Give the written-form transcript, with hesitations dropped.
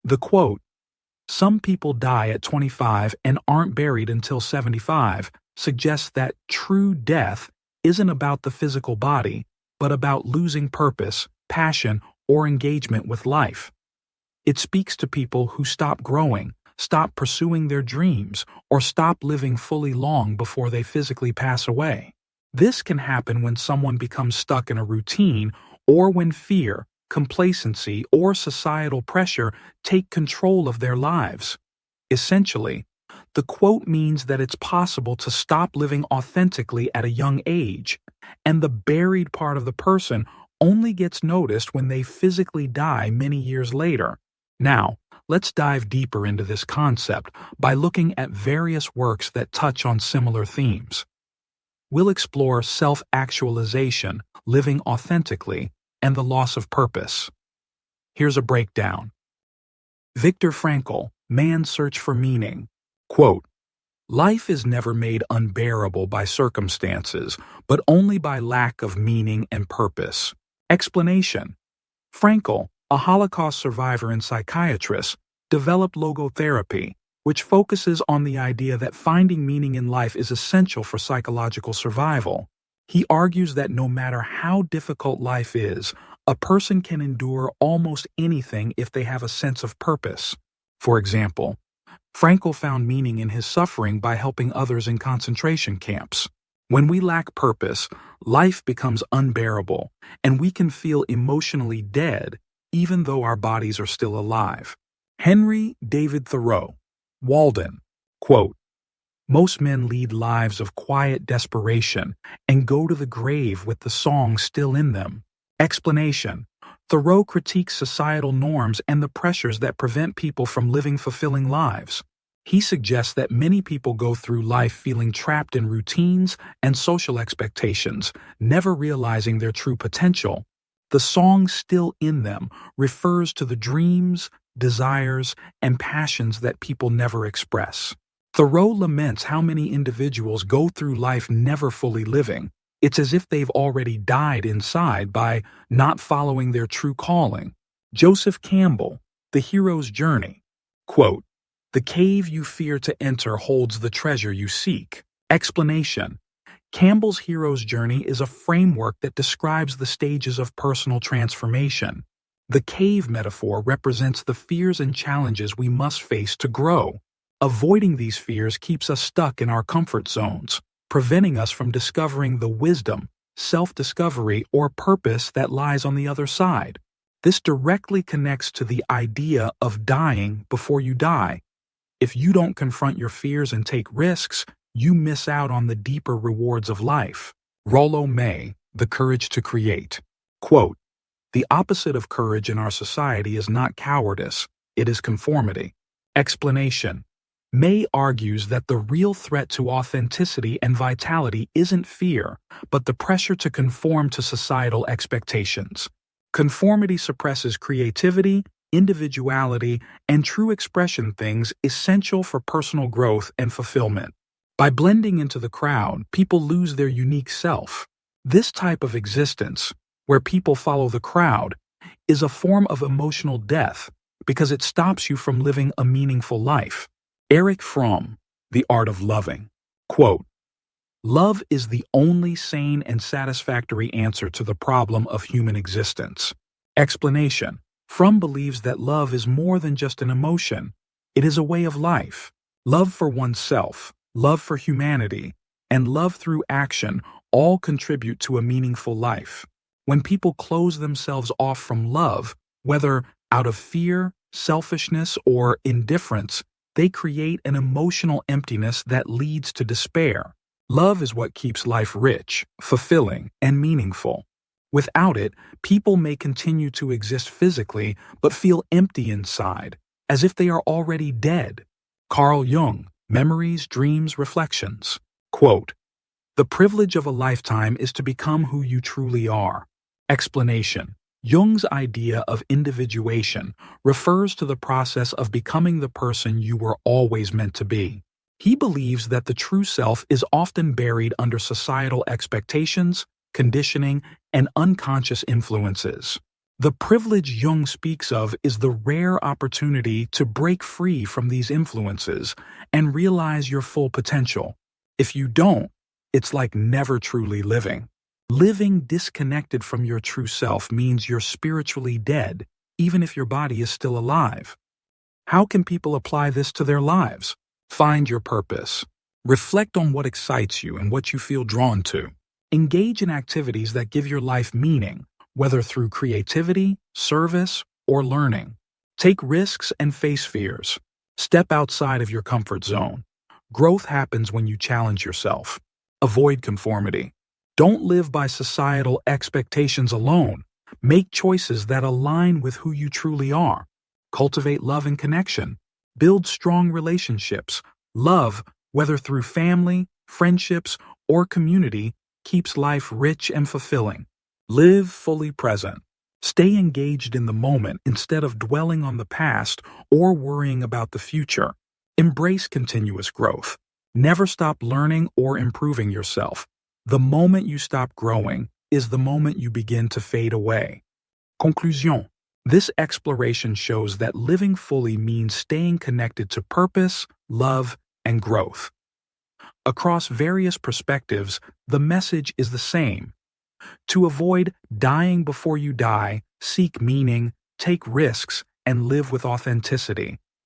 The quote, "Some people die at 25 and aren't buried until 75, suggests that true death isn't about the physical body, but about losing purpose, passion, or engagement with life. It speaks to people who stop growing, stop pursuing their dreams, or stop living fully long before they physically pass away. This can happen when someone becomes stuck in a routine or when fear, complacency, or societal pressure take control of their lives. Essentially, the quote means that it's possible to stop living authentically at a young age, and the buried part of the person only gets noticed when they physically die many years later. Now, let's dive deeper into this concept by looking at various works that touch on similar themes. We'll explore self-actualization, living authentically, and the loss of purpose. Here's a breakdown. Viktor Frankl, Man's Search for Meaning. Quote, "Life is never made unbearable by circumstances, but only by lack of meaning and purpose." Explanation. Frankl, a Holocaust survivor and psychiatrist, developed logotherapy, which focuses on the idea that finding meaning in life is essential for psychological survival. He argues that no matter how difficult life is, a person can endure almost anything if they have a sense of purpose. For example, Frankl found meaning in his suffering by helping others in concentration camps. When we lack purpose, life becomes unbearable, and we can feel emotionally dead even though our bodies are still alive. Henry David Thoreau, Walden. Quote, "Most men lead lives of quiet desperation and go to the grave with the song still in them." Explanation. Thoreau critiques societal norms and the pressures that prevent people from living fulfilling lives. He suggests that many people go through life feeling trapped in routines and social expectations, never realizing their true potential. The song still in them refers to the dreams, desires, and passions that people never express. Thoreau laments how many individuals go through life never fully living. It's as if they've already died inside by not following their true calling. Joseph Campbell, The Hero's Journey. Quote, "The cave you fear to enter holds the treasure you seek." Explanation. Campbell's hero's journey is a framework that describes the stages of personal transformation. The cave metaphor represents the fears and challenges we must face to grow. Avoiding these fears keeps us stuck in our comfort zones, preventing us from discovering the wisdom, self-discovery, or purpose that lies on the other side. This directly connects to the idea of dying before you die. If you don't confront your fears and take risks, you miss out on the deeper rewards of life. Rollo May, The Courage to Create. Quote, "The opposite of courage in our society is not cowardice, it is conformity." Explanation. May argues that the real threat to authenticity and vitality isn't fear, but the pressure to conform to societal expectations. Conformity suppresses creativity, individuality, and true expression, things essential for personal growth and fulfillment. By blending into the crowd, people lose their unique self. This type of existence, where people follow the crowd, is a form of emotional death because it stops you from living a meaningful life. Erich Fromm, The Art of Loving. Quote, "Love is the only sane and satisfactory answer to the problem of human existence." Explanation. Fromm believes that love is more than just an emotion. It is a way of life. Love for oneself, love for humanity, and love through action all contribute to a meaningful life. When people close themselves off from love, whether out of fear, selfishness, or indifference, they create an emotional emptiness that leads to despair. Love is what keeps life rich, fulfilling, and meaningful. Without it, people may continue to exist physically but feel empty inside, as if they are already dead. Carl Jung, Memories, Dreams, Reflections. Quote, "The privilege of a lifetime is to become who you truly are." Explanation. Jung's idea of individuation refers to the process of becoming the person you were always meant to be. He believes that the true self is often buried under societal expectations, conditioning, and unconscious influences. The privilege Jung speaks of is the rare opportunity to break free from these influences and realize your full potential. If you don't, it's like never truly living. Living disconnected from your true self means you're spiritually dead, even if your body is still alive. How can people apply this to their lives? Find your purpose. Reflect on what excites you and what you feel drawn to. Engage in activities that give your life meaning, whether through creativity, service, or learning. Take risks and face fears. Step outside of your comfort zone. Growth happens when you challenge yourself. Avoid conformity. Don't live by societal expectations alone. Make choices that align with who you truly are. Cultivate love and connection. Build strong relationships. Love, whether through family, friendships, or community, keeps life rich and fulfilling. Live fully present. Stay engaged in the moment instead of dwelling on the past or worrying about the future. Embrace continuous growth. Never stop learning or improving yourself. The moment you stop growing is the moment you begin to fade away. Conclusion. This exploration shows that living fully means staying connected to purpose, love, and growth. Across various perspectives, the message is the same. To avoid dying before you die, seek meaning, take risks, and live with authenticity.